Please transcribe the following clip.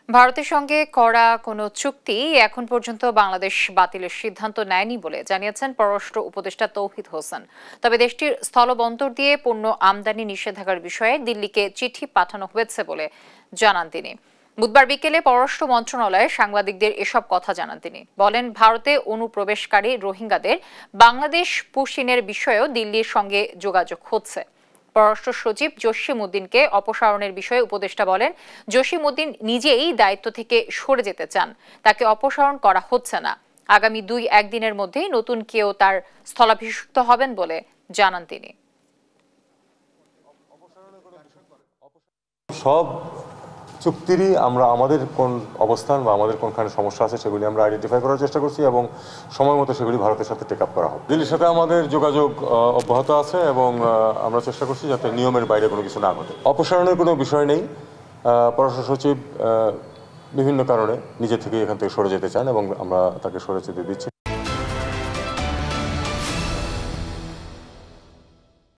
ভারতের সঙ্গে করা কোনো চুক্তি এখন পর্যন্ত বাংলাদেশ বাতিলের সিদ্ধান্ত নেয়নি বলে জানিয়েছেন পররাষ্ট্র উপদেষ্টা তৌহিদ হোসেন। তবে দেশটির স্থলবন্দর দিয়ে পণ্য আমদানি নিষেধাজ্ঞার বিষয়ে দিল্লিকে চিঠি পাঠানো হয়েছে বলে জানান তিনি। বুধবার বিকেলে পররাষ্ট্র মন্ত্রণালয়ে সাংবাদিকদের এসব কথা জানান তিনি। বলেন, ভারতে অনুপ্রবেশকারী রোহিঙ্গাদের বাংলাদেশ পুশিনের বিষয়েও দিল্লির সঙ্গে যোগাযোগ হচ্ছে। পররাষ্ট্র সচিব জসিম উদ্দিনকে অপসারণের বিষয়ে উপদেষ্টা বলেন, জসিম উদ্দিন নিজেই দায়িত্ব থেকে সরে যেতে চান, তাকে অপসারণ করা হচ্ছে না। আগামী 2-1 দিনের মধ্যেই নতুন কেউ তার স্থলাভিষিক্ত হবেন বলে জানান তিনি। সব চুক্তিরই আমরা আমাদের কোন অবস্থান বা আমাদের কোনখানে সমস্যা আছে সেগুলি আমরা আইডেন্টিফাই করার চেষ্টা করছি এবং সময় মতো সেগুলি ভারতের সাথে টেক আপ করা হবে। দিল্লির সাথে আমাদের যোগাযোগ অব্যাহত আছে এবং আমরা চেষ্টা করছি যাতে নিয়মের বাইরে কোনো কিছু না ঘটে। অপসারণের কোনো বিষয় নেই। পররাষ্ট্র সচিব বিভিন্ন কারণে নিজে থেকে এখান থেকে সরে যেতে চান এবং আমরা তাকে সরে যেতে দিচ্ছি।